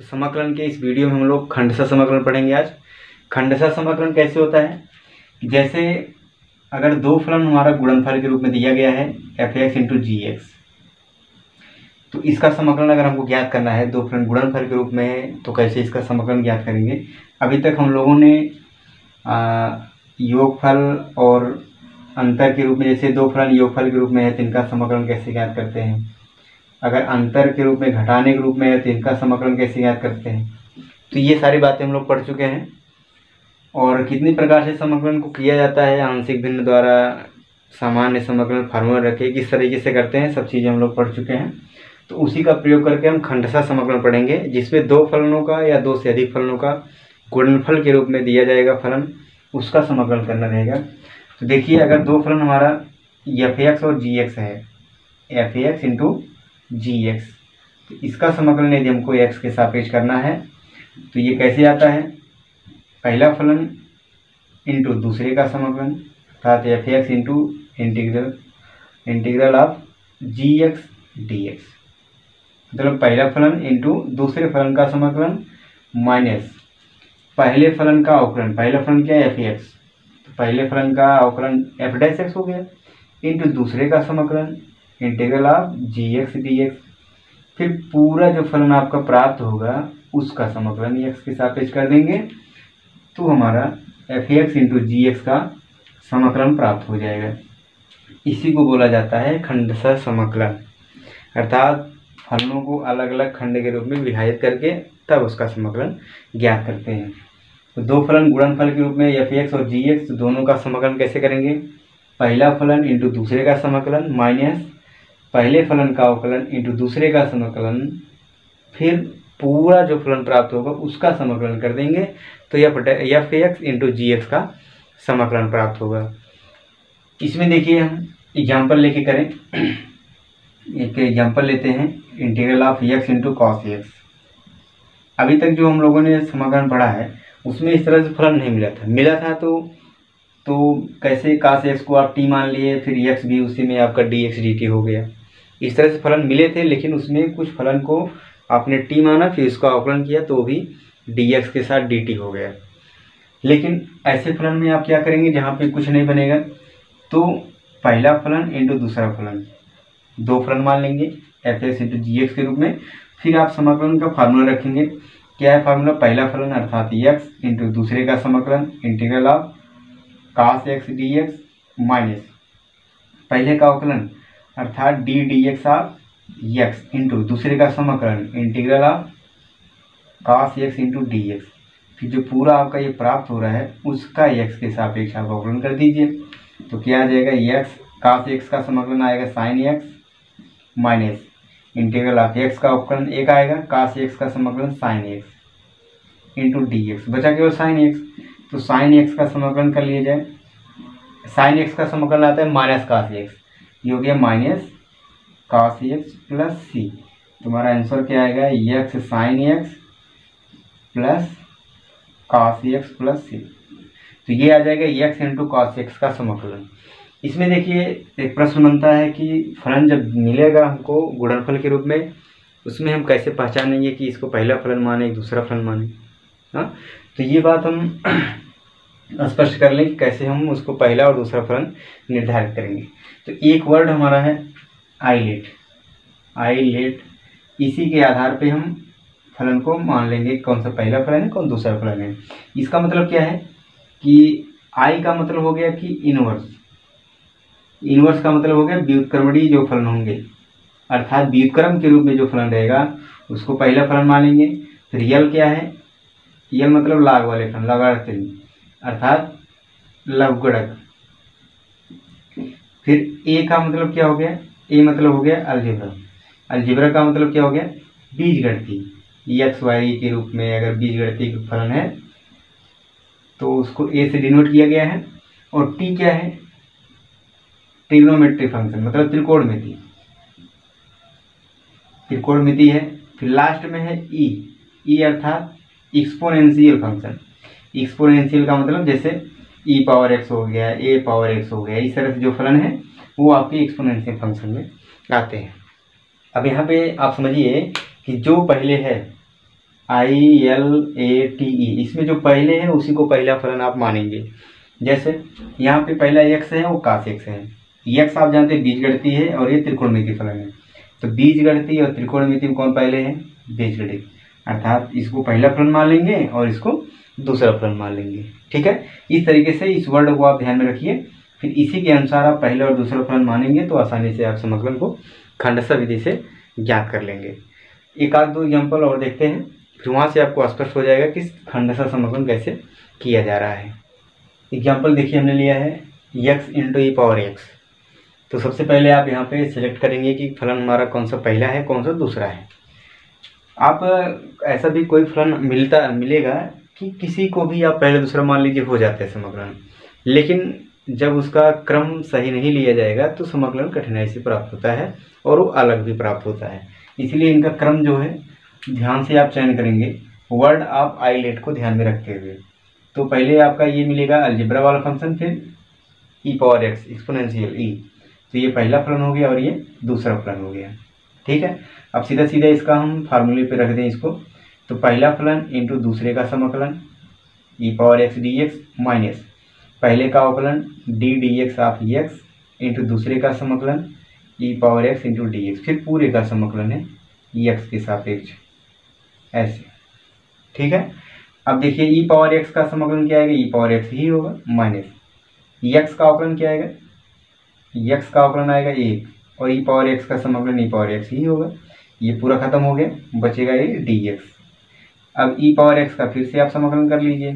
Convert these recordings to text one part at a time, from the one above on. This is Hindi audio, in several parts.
तो समाकलन के इस वीडियो में हम लोग खंडशः समाकलन पढ़ेंगे आज। खंडशः समाकलन कैसे होता है, जैसे अगर दो फलन हमारा गुणनफल के रूप में दिया गया है f(x) × g(x), तो इसका समाकलन अगर हमको ज्ञात करना है, दो फलन गुणनफल के रूप में है तो कैसे इसका समाकलन ज्ञात करेंगे। अभी तक हम लोगों ने योगफल और अंतर के रूप में, जैसे दो फलन योगफल के रूप में है तो इनका समाकलन कैसे ज्ञात करते हैं, अगर अंतर के रूप में घटाने के रूप में है तो इनका समाकलन कैसे ज्ञात करते हैं। तो ये सारी बातें हम लोग पढ़ चुके हैं। और कितनी प्रकार से समाकलन को किया जाता है, आंशिक भिन्न द्वारा, सामान्य समाकलन, फार्मूला रखे, किस तरीके से करते हैं, सब चीज़ें हम लोग पढ़ चुके हैं। तो उसी का प्रयोग करके हम खंडशः समाकलन पढ़ेंगे, जिसमें दो फलनों का या दो से अधिक फलनों का गुणनफल के रूप में दिया जाएगा फलन, उसका समाकलन करना रहेगा। तो देखिए, अगर दो फलन हमारा f(x) और g(x) है, f(x) × g(x), तो इसका समाकलन यदि हमको x के सापेक्ष करना है तो ये कैसे आता है, पहला फलन इंटू दूसरे का समाकलन, अर्थात f(x) × integral of g(x) dx, मतलब पहला फलन इंटू दूसरे फलन का समाकलन माइनस पहले फलन का अवकलन। पहला फलन क्या है, f(x), तो पहले फलन का अवकलन f'(x) हो गया, इंटू दूसरे का समाकलन इंटीग्रल ऑफ g(x) dx। फिर पूरा जो फलन आपका प्राप्त होगा उसका समाकलन x के सापेक्ष कर देंगे, तो हमारा f(x) × g(x) का समाकलन प्राप्त हो जाएगा। इसी को बोला जाता है खंडशः समाकलन, अर्थात फलनों को अलग अलग खंड के रूप में विभाजित करके तब उसका समाकलन ज्ञात करते हैं। तो दो फलन गुणनफल के रूप में f(x) और g(x), तो दोनों का समाकलन कैसे करेंगे, पहला फलन इंटू दूसरे का समाकलन माइनस पहले फलन का अवकलन इंटू दूसरे का समाकलन, फिर पूरा जो फलन प्राप्त होगा उसका समाकलन कर देंगे, तो f(x) × g(x) का समाकलन प्राप्त होगा। इसमें देखिए हम एग्जाम्पल लेके करें, एक एग्जाम्पल लेते हैं, integral of x × cos x। अभी तक जो हम लोगों ने समाकलन पढ़ा है उसमें इस तरह से फलन नहीं मिला था तो कैसे cos x को आप t मान लिए, फिर x भी उसी में आपका dx dt हो गया। इस तरह से फलन मिले थे, लेकिन उसमें कुछ फलन को आपने t माना, फिर इसका अवकलन किया तो भी dx के साथ dt हो गया। लेकिन ऐसे फलन में आप क्या करेंगे जहाँ पे कुछ नहीं बनेगा, तो पहला फलन इंटू दूसरा फलन, दो फलन मान लेंगे f(x) × g(x) के रूप में। फिर आप समाकलन का फार्मूला रखेंगे, क्या है फार्मूला, पहला फलन अर्थात x इंटू दूसरे का समाकलन integral of cos x dx minus पहले का अवकलन अर्थात d dx of x into दूसरे का समाकलन integral of cos x × dx। फिर जो पूरा आपका ये प्राप्त हो रहा है उसका x के सापेक्ष आप अवकलन कर दीजिए, तो क्या आ जाएगा, x cos x का समाकलन आएगा sin x minus integral of x का अवकलन एक आएगा cos x का समाकलन sin x × dx, बचा केवल sin x, तो sin x का समाकलन कर लिया जाए। sin x का समाकलन आता है माइनस cos x, ये हो गया minus cos x plus c। तुम्हारा आंसर क्या आएगा, x sin x plus cos x plus c। तो ये आ जाएगा x × cos x का समाकलन। इसमें देखिए एक प्रश्न बनता है कि फलन जब मिलेगा हमको गुणनफल के रूप में, उसमें हम कैसे पहचानेंगे कि इसको पहला फलन माने दूसरा फलन माने। हाँ, तो ये बात हम स्पष्ट कर लें कि कैसे हम उसको पहला और दूसरा फलन निर्धारित करेंगे। तो एक वर्ड हमारा है आइलेट, इसी के आधार पे हम फलन को मान लेंगे कौन सा पहला फलन है कौन दूसरा फलन है। इसका मतलब क्या है कि आई का मतलब हो गया कि इनवर्स का मतलब हो गया व्युत्क्रमणीय जो फलन होंगे, अर्थात व्युत्क्रम के रूप में जो फलन रहेगा उसको पहला फलन मानेंगे। फिर यल क्या है, यल मतलब लाग वाले फलन, लगातार अर्थात लघुगणक। फिर ए का मतलब क्या हो गया, ए मतलब हो गया अलजेब्रा का मतलब क्या हो गया, बीजगणितीय, एक्स वाई के रूप में अगर बीजगणितीय फलन है तो उसको ए से डिनोट किया गया है। और टी क्या है, ट्रिग्नोमेट्रिक फंक्शन, मतलब त्रिकोणमिति है। फिर लास्ट में है ई अर्थात एक्सपोनेंशियल फंक्शन। एक्सपोनेंशियल का मतलब जैसे e पावर x हो गया, a पावर x हो गया, इस तरह से जो फलन है वो आपके एक्सपोनेंशियल फंक्शन में आते हैं। अब यहाँ पे आप समझिए कि जो पहले है ILATE, इसमें जो पहले है उसी को पहला फलन आप मानेंगे। जैसे यहाँ पे पहला x है वो cos x है। x आप जानते हैं बीजगणितीय है और ये त्रिकोणमितीय फलन है। तो बीजगणितीय और त्रिकोणमितीय में कौन पहले है? बीजगणित, अर्थात इसको पहला फलन मान लेंगे और इसको दूसरा फलन मान लेंगे। ठीक है, इस तरीके से इस वर्ड को आप ध्यान में रखिए, फिर इसी के अनुसार आप पहला और दूसरा फलन मानेंगे तो आसानी से आप समाकलन को खंडशः विधि से ज्ञात कर लेंगे। एक आध दो एग्जाम्पल और देखते हैं, फिर वहाँ से आपको स्पष्ट हो जाएगा कि खंडशः समाकलन कैसे किया जा रहा है। एग्जाम्पल देखिए, हमने लिया है x इंटू ई पावर एक्स। तो सबसे पहले आप यहाँ पे सिलेक्ट करेंगे कि फलन हमारा कौन सा पहला है कौन सा दूसरा है। आप ऐसा भी कोई फलन मिलेगा कि किसी को भी आप पहले दूसरा मान लीजिए हो जाता है समाकलन, लेकिन जब उसका क्रम सही नहीं लिया जाएगा तो समाकलन कठिनाई से प्राप्त होता है और वो अलग भी प्राप्त होता है। इसलिए इनका क्रम जो है ध्यान से आप चयन करेंगे, वर्ड आप आईलेट को ध्यान में रखते हुए। तो पहले आपका ये मिलेगा अलजेब्रा वाला फंक्शन, फिर ई पावर एक्स एक्सपोनेंशियल ई, तो ये पहला फलन हो गया और ये दूसरा फलन हो गया। ठीक है, अब सीधा सीधा इसका हम फार्मूले पे रख दें इसको, तो पहला फलन इंटू दूसरे का समाकलन e power x d x minus पहले का अवकलन d d x of x into दूसरे का समाकलन e power x into d x, फिर पूरे का समाकलन है एक्स के सापेक्ष, ऐसे। ठीक है, अब देखिए ई पावर एक्स का समाकलन क्या आएगा? ई पावर एक्स ही होगा, माइनस एक्स का अवकलन क्या आएगा? एक्स का अवकलन आएगा 1 और ई पावर एक्स का समाकलन ई पावर एक्स ही होगा। ये पूरा खत्म हो गया, बचेगा ये डी एक्स। अब ई पावर एक्स का फिर से आप समाकलन कर लीजिए,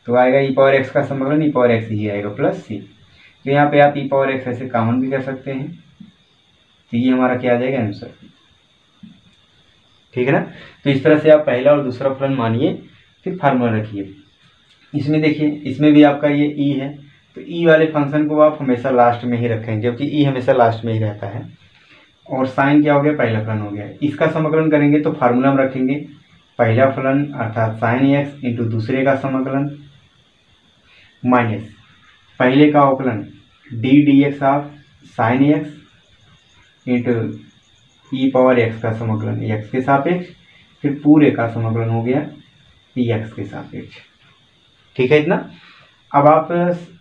तो आएगा ई पावर एक्स का समाकलन ई पावर एक्स ही आएगा प्लस सी। तो यहाँ पे आप ई पावर एक्स ऐसे कॉमन भी कर सकते हैं, तो ये हमारा क्या आ जाएगा? आंसर। ठीक है ना, तो इस तरह से आप पहला और दूसरा फलन मानिए, फिर फार्मूला रखिए। इसमें देखिए, इसमें भी आपका ये ई है, तो ई वाले फंक्शन को आप हमेशा लास्ट में ही रखेंगे, जबकि ई हमेशा लास्ट में ही रहता है। और साइन क्या हो गया? पहला फलन हो गया। इसका समाकलन करेंगे तो फार्मूला में रखेंगे पहला फलन अर्थात साइन एक्स इंटू दूसरे का समाकलन माइनस पहले का अवकलन d d x of sine x into E power x का समाकलन एक्स के सापेक्ष, फिर पूरे का समाकलन हो गया एक्स के सापेक्ष। ठीक है इतना। अब आप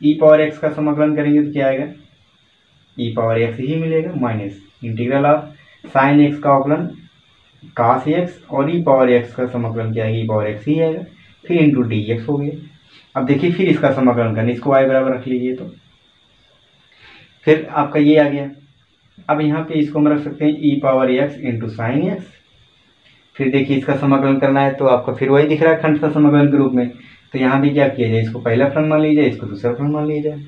ई पावर एक्स का समाकलन करेंगे तो क्या आएगा? ई पावर एक्स ही मिलेगा minus integral of sine x का अवकलन कास एक्स और ई पावर एक्स का समाकलन क्या आएगा? ई पावर एक्स ही आएगा, फिर इंटू डी एक्स हो गया। अब देखिए फिर इसका समाकलन करना, इसको y बराबर रख लीजिए, तो फिर आपका ये आ गया। अब यहाँ पे इसको हम रख सकते हैं e power x into sine x, फिर देखिए इसका समाकलन करना है तो आपका फिर वही दिख रहा है खंड का समाकलन के रूप में। तो यहाँ भी क्या किया जाए? इसको पहला फलन मान लीजिए, इसको दूसरा फलन मान लिया जाए।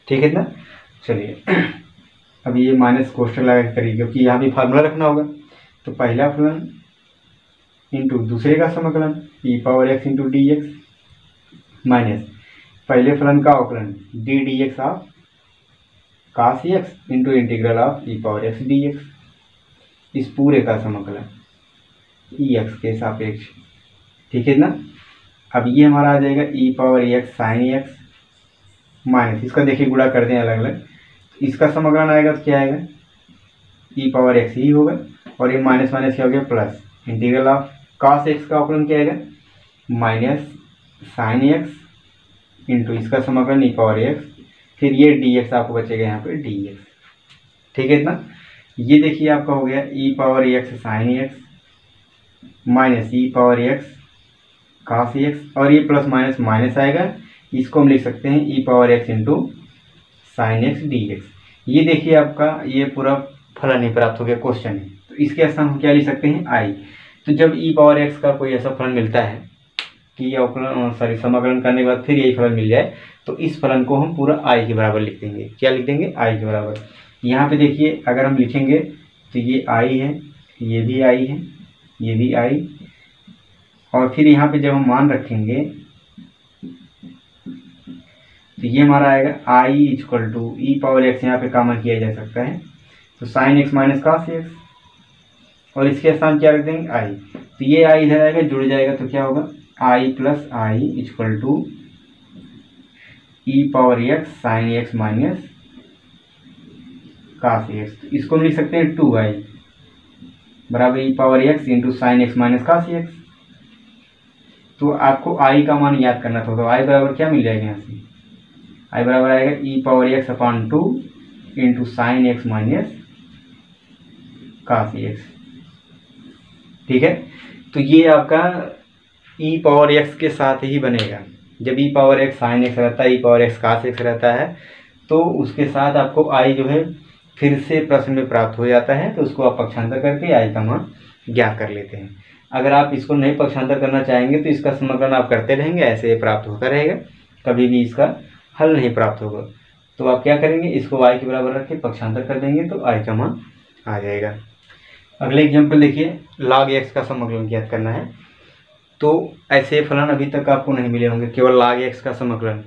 ठीक है ना, चलिए अब ये माइनस कोष्टक लगा के करिए, क्योंकि यहाँ भी फार्मूला रखना होगा। तो पहला फलन इंटू दूसरे का समाकलन e power x into d x minus पहले फलन का अवकलन d d x of cos x into integral of e power x d x, इस पूरे का समाकलन ई एक्स के सापेक्ष। ठीक है ना, अब ये हमारा आ जाएगा e power x sine x minus, इसका देखिए गुणा कर दें अलग अलग, इसका समाकलन आएगा तो क्या आएगा? ई पावर एक्स ही होगा, और ये माइनस माइनस क्या हो गया? Plus integral of cos x का अवकलन क्या आएगा? माइनस साइन एक्स इंटू इसका समाकलन ई पावर एक्स, फिर ये डी एक्स आपको बचेगा यहाँ पे डी एक्स। ठीक है इतना। ये देखिए आपका हो गया e power x sine x minus e power x cos x, और ये प्लस माइनस माइनस आएगा, इसको हम लिख सकते हैं e power x into sine x d x. ये देखिए आपका ये पूरा फलन ही प्राप्त हो गया, क्वेश्चन है। तो इसके स्थान हम क्या लिख सकते हैं? आई। तो जब ई पावर एक्स का कोई ऐसा फलन मिलता है कि अवकलन समाकलन करने के बाद फिर यही फलन मिल जाए, तो इस फलन को हम पूरा आई के बराबर लिख देंगे। क्या लिख देंगे? आई के बराबर। यहाँ पे देखिए अगर हम लिखेंगे तो ये आई है, ये भी आई है, ये भी आई, और फिर यहाँ पे जब हम मान रखेंगे तो ये हमारा आएगा I equal to e power x, यहाँ पे कॉमन किया जा सकता है, तो sine x minus cos x, और इसके स्थान क्या रख देंगे? आई। तो ये आई इधर आएगा, जुड़ जाएगा, तो क्या होगा? I plus I equal to e power x sine x minus cos x. इसको हम लिख सकते हैं 2i बराबर e power x into sine x minus cos x. तो आपको आई का मान याद करना था, तो आई बराबर क्या मिल जाएगा यहाँ से, आई बराबर आएगा e power x upon 2 into sine x minus cos x. ठीक है, तो ये आपका ई पावर एक्स के साथ ही बनेगा। जब ई पावर एक्स साइन एक्स रहता है, e power x cos x रहता है, तो उसके साथ आपको आई जो है फिर से प्रश्न में प्राप्त हो जाता है, तो उसको आप पक्षांतर करके आई का मान ज्ञात कर लेते हैं। अगर आप इसको नहीं पक्षांतर करना चाहेंगे तो इसका समाकलन आप करते रहेंगे, ऐसे प्राप्त होता रहेगा, कभी भी इसका हल नहीं प्राप्त होगा। तो आप क्या करेंगे, इसको आई के बराबर रख के पक्षांतर कर देंगे तो आई का मान आ जाएगा। अगले एग्जाम्पल देखिए, log x का समाकलन ज्ञात करना है। तो ऐसे फलन अभी तक आपको नहीं मिले होंगे, केवल log x का समाकलन।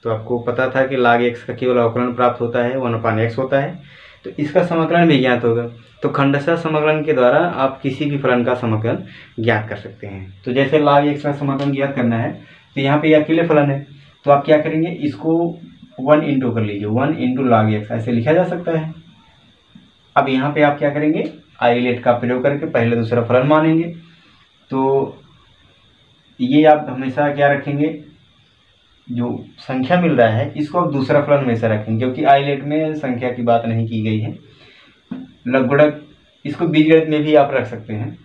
तो आपको पता था कि log x का केवल अवकलन प्राप्त होता है, 1/x होता है, तो इसका समाकलन भी ज्ञात होगा। तो खंडशः समाकलन के द्वारा आप किसी भी फलन का समाकलन ज्ञात कर सकते हैं। तो जैसे log x का समाकलन ज्ञात करना है, तो यहाँ पे अकेले फलन है, तो आप क्या करेंगे, इसको 1 इंटू कर लीजिए, 1 इंटू log x ऐसे लिखा जा सकता है। अब यहाँ पे आप क्या करेंगे, आइलेट का प्रयोग करके पहले दूसरा फलन मानेंगे। तो ये आप हमेशा क्या रखेंगे, जो संख्या मिल रहा है इसको आप दूसरा फलन हमेशा रखेंगे, क्योंकि आइलेट में संख्या की बात नहीं की गई है। लघुगणक इसको बीजगणित में भी आप रख सकते हैं,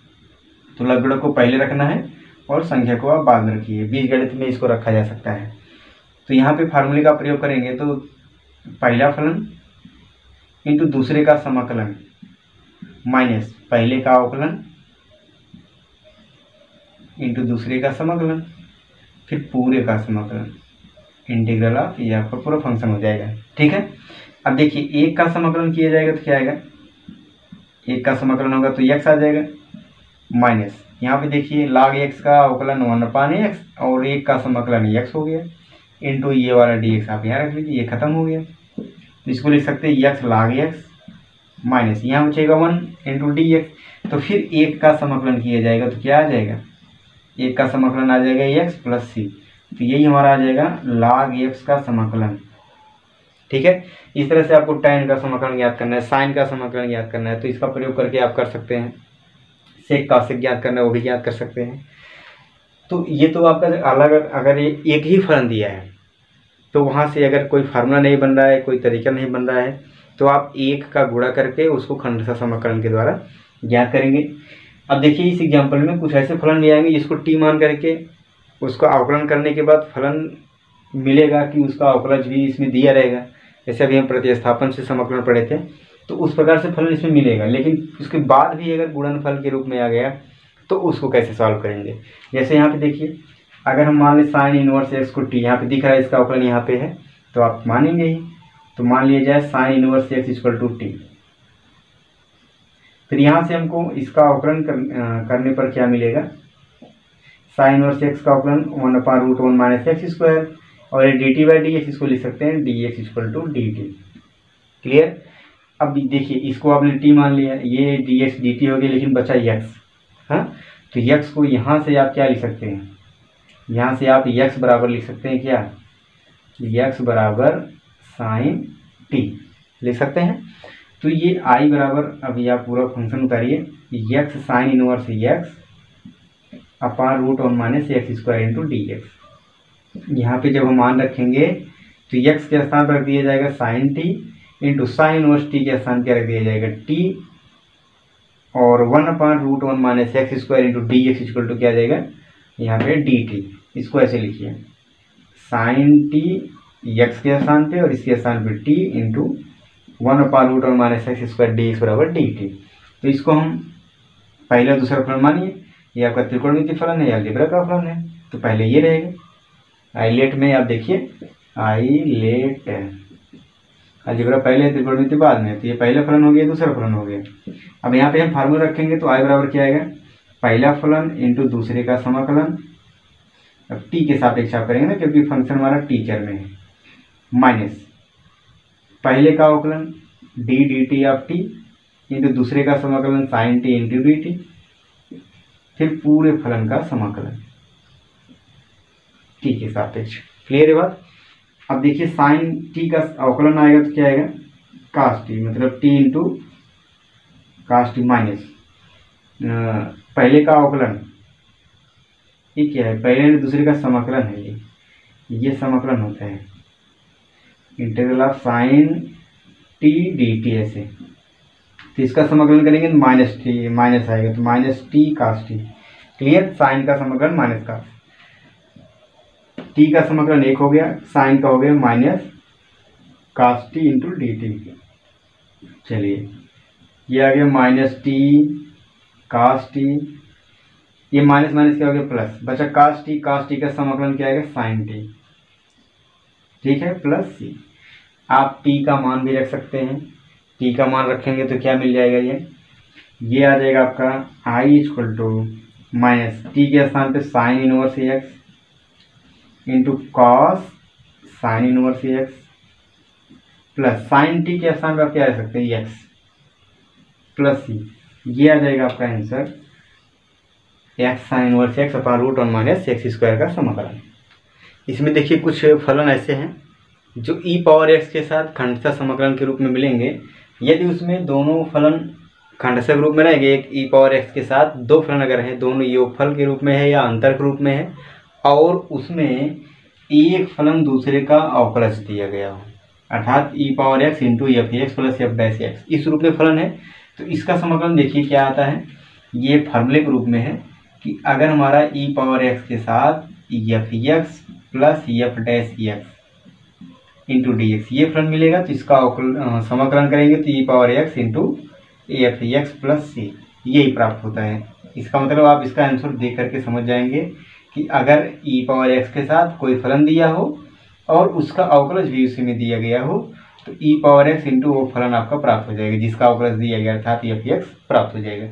तो लघुगणक को पहले रखना है और संख्या को आप बाद में रखिए, बीजगणित में इसको रखा जा सकता है। तो यहाँ पे फार्मूले का प्रयोग करेंगे, तो पहला फलन इंटू दूसरे का समाकलन माइनस पहले का अवकलन इंटू दूसरे का समाकलन, फिर पूरे का समाकलन, इंटीग्रल ऑफ ये आपका पूरा फंक्शन हो जाएगा। ठीक है, अब देखिए एक का समाकलन किया जाएगा तो क्या आएगा, एक का समाकलन होगा तो x आ जाएगा, माइनस यहाँ पे देखिए log x का अवकलन 1/x और एक का समाकलन x हो गया, इंटू ये वाला dx आप यहाँ रख लीजिए, ये खत्म हो गया। तो इसको लिख सकते हैं x log x माइनस यहाँ बचेगा 1 इंटू dx। तो फिर एक का समाकलन किया जाएगा तो क्या आ जाएगा, एक का समाकलन आ जाएगा x प्लस सी, तो यही हमारा आ जाएगा log x का समाकलन। ठीक है, इस तरह से आपको tan का समाकलन ज्ञात करना है, sin का समाकलन ज्ञात करना है, तो इसका प्रयोग करके आप कर सकते हैं। sec का sec ज्ञात करना है, वो भी ज्ञात कर सकते हैं। तो ये तो आपका अलग, अगर एक ही फलन दिया है तो वहाँ से अगर कोई फार्मूला नहीं बन रहा है, कोई तरीका नहीं बन रहा है, तो आप एक का गुणा करके उसको खंडशः समाकलन के द्वारा ज्ञात करेंगे। अब देखिए इस एग्जाम्पल में कुछ ऐसे फलन भी आएंगे जिसको टी मान करके उसका अवकलन करने के बाद फलन मिलेगा कि उसका अवकलज भी इसमें दिया रहेगा। जैसे अभी हम प्रतिस्थापन से समाकलन पढ़े थे, तो उस प्रकार से फलन इसमें मिलेगा, लेकिन उसके बाद भी अगर गुणनफल के रूप में आ गया तो उसको कैसे सॉल्व करेंगे। जैसे यहाँ पे देखिए, अगर हम मान लें साइन इनवर्स एक्स को टी, यहाँ पे दिख रहा है इसका अवकलन यहाँ पे है, तो आप मानेंगे ही। तो मान लिया जाए sine inverse x equal to t, फिर यहाँ से हमको इसका अवकलन करने पर क्या मिलेगा, साइन इनवर्स एक्स का अवकलन 1/√1 माइनस एक्स स्क्वायर, और ये dt बाई डी एक्स इसको लिख सकते हैं dx equal to dt। Clear. अब देखिए इसको आपने t मान लिया, ये dx dt हो गया, लेकिन बचा x। हाँ, तो x को यहाँ से आप क्या लिख सकते हैं, यहाँ से आप x बराबर लिख सकते हैं, क्या, x बराबर साइन t लिख सकते हैं। तो ये i बराबर, अभी आप पूरा फंक्शन उतारिए, x साइन इनवर्स x अपॉन√1 minus x square into d x. यहाँ पे जब हम मान रखेंगे तो x के स्थान पर रख दिया जाएगा sine t into sine inverse t के स्थान पर रख दिया जाएगा t, और 1/√1 minus x square into d x equal to क्या आ जाएगा, यहाँ पे dt। इसको ऐसे लिखिए, साइन t x के स्थान पे और इसके स्थान पे t into 1/√1 minus x square D x बराबर dt। तो इसको हम पहला दूसरा फलन मानिए, ये आपका त्रिकोणमितीय फलन है या अलजेब्रा का फलन है, तो पहले ये रहेगा। आइलेट में आप देखिए, आइलेट अलजेब्रा पहले, त्रिकोणमितीय बाद में, तो ये पहला फलन हो गया, दूसरा फलन हो गया। अब यहाँ पे हम फार्मूला रखेंगे तो आई बराबर क्या आएगा, पहला फलन इंटू दूसरे का समाकलन, अब टी के सापेक्ष आप करेंगे ना, क्योंकि फंक्शन हमारा टी चर में है, माइनस पहले का अवकलन d d t of t into दूसरे का समाकलन sine t into d t, फिर पूरे फलन का समाकलन टी के सापेक्ष। क्लियर है बात। अब देखिए साइन टी का अवकलन आएगा तो क्या आएगा, कास टी, मतलब t into cos t minus पहले का अवकलन ये क्या है, पहले दूसरे का समाकलन है, ये समाकलन होता है integral of sine T D T ऐसे। तो इसका समाकलन करेंगे तो माइनस टी माइनस आएगा, तो minus t cos T. Clear, sign का समाकलन माइनस कास, टी का समाकलन 1 हो गया, साइन का हो गया minus cos t into d t. चलिए ये आ गया माइनस टी कास टी, ये माइनस माइनस क्या हो गया प्लस, बचा कास टी का समाकलन क्या आएगा साइन टी, ठीक है, प्लस सी। आप टी का मान भी रख सकते हैं, टी का मान रखेंगे तो क्या मिल जाएगा, ये आ जाएगा आपका आई इक्वल टू माइनस टी के स्थान पे sign inverse x into cos sine inverse x plus sign T के स्थान पे आप क्या रख सकते हैं एक्स प्लस सी। ये आ जाएगा आपका answer x sine inverse x upon root one minus x square का समाकलन। इसमें देखिए कुछ फलन ऐसे हैं जो ई पावर एक्स के साथ खंडशः समाकलन के रूप में मिलेंगे। यदि उसमें दोनों फलन खंडशः के रूप में रहेंगे, एक ई पावर एक्स के साथ दो फलन अगर हैं, दोनों योगफल के रूप में है या अंतर के रूप में है, और उसमें एक फलन दूसरे का अवकलज दिया गया हो, अर्थात e power x into f x plus f dash x, इस रूप में फलन है, तो इसका समाकलन देखिए क्या आता है, ये फार्मूले के रूप में है कि अगर हमारा ई पावर एक्स के साथ f x plus f dash x into d x ये फलन मिलेगा, तो इसका समाकलन करेंगे तो e power x into f x plus c, यही प्राप्त होता है। इसका मतलब आप इसका आंसर देख करके समझ जाएंगे कि अगर ई पावर एक्स के साथ कोई फलन दिया हो और उसका अवकलज भी उसी में दिया गया हो, तो ई पावर एक्स इंटू वो फलन आपका प्राप्त हो जाएगा जिसका अवकलज दिया गया, अर्थात एफ एक्स प्राप्त हो जाएगा।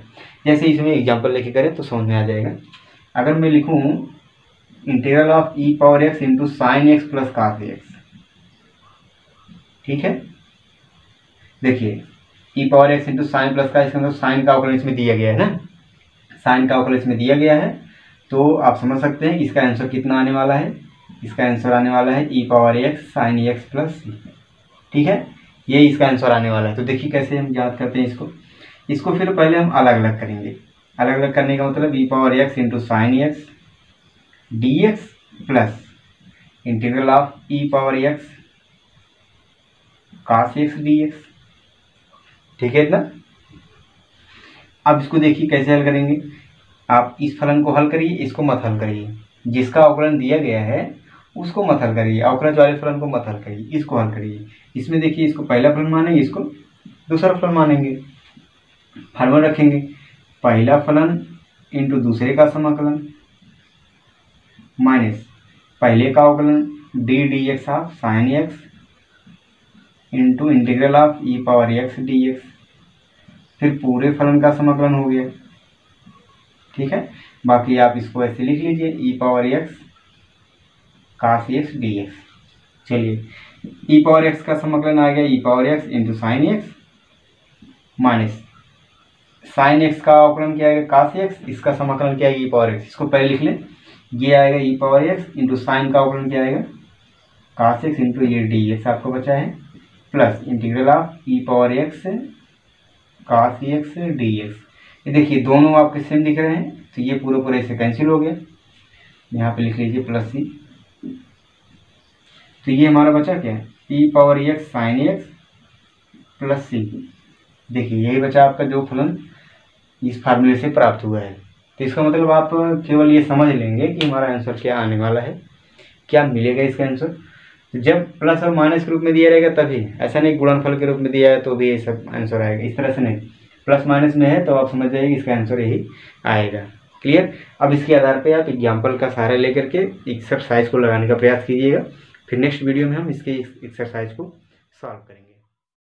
जैसे इसमें एग्जाम्पल लेके करें तो समझ में आ जाएगा। अगर मैं लिखूँ integral of e power x into sine x plus cos x, ठीक है, देखिए e power x into sine plus का, इसका मतलब साइन का अवकलन इसमें दिया गया है ना, साइन का अवकलन इसमें दिया गया है, तो आप समझ सकते हैं इसका आंसर कितना आने वाला है, इसका आंसर आने वाला है e power x sine x plus c, ठीक है, ये इसका आंसर आने वाला है। तो देखिए कैसे हम याद करते हैं इसको फिर पहले हम अलग अलग करेंगे। अलग अलग करने का मतलब e power x into sine x d x plus integral of e power x cos x d x, ठीक है इतना। अब इसको देखिए कैसे हल करेंगे, आप इस फलन को हल करिए, इसको मत हल करिए, जिसका अवकलन दिया गया है उसको मत हल करिए, अवकलन वाले फलन को मत हल करिए, इसको हल करिए। इसमें देखिए इसको पहला फलन मानेंगे, इसको दूसरा फलन मानेंगे, फार्मूला रखेंगे पहला फलन इंटू दूसरे का समाकलन माइनस पहले का अवकलन d d x of sine x into integral of e power x d x, फिर पूरे फलन का समाकलन हो गया, ठीक है। बाकी आप इसको ऐसे लिख लीजिए e power x cos x d x. चलिए ई पावर एक्स का समाकलन आ गया e power x into sine x minus sine x का अवकलन क्या आएगा कास एक्स, इसका समाकलन क्या आएगा ई पावर एक्स, इसको पहले लिख लें, ये आएगा e power x into sine का अवकलन क्या आएगा कास एक्स इंटू ये डी एक्स आपको बचा है, plus integral of e power x cos x d x. ये देखिए दोनों आपके सेम दिख रहे हैं, तो ये पूरा पूरा इससे कैंसिल हो गया, यहाँ पे लिख लीजिए प्लस सी। तो ये हमारा बचा क्या है e power x sine x plus c, देखिए यही बचा आपका जो फलन इस फार्मूले से प्राप्त हुआ है। तो इसका मतलब आप केवल ये समझ लेंगे कि हमारा आंसर क्या आने वाला है, क्या मिलेगा इसका आंसर। तो जब प्लस और माइनस के रूप में दिया रहेगा तभी, ऐसा नहीं गुणनफल के रूप में दिया है तो भी ये सब आंसर आएगा, इस तरह से नहीं, प्लस माइनस में है तो आप समझ जाइए इसका आंसर यही आएगा। क्लियर। अब इसके आधार पे आप एग्जाम्पल का सहारा लेकर के एक्सरसाइज को लगाने का प्रयास कीजिएगा, फिर नेक्स्ट वीडियो में हम इसके एक्सरसाइज को सॉल्व करेंगे।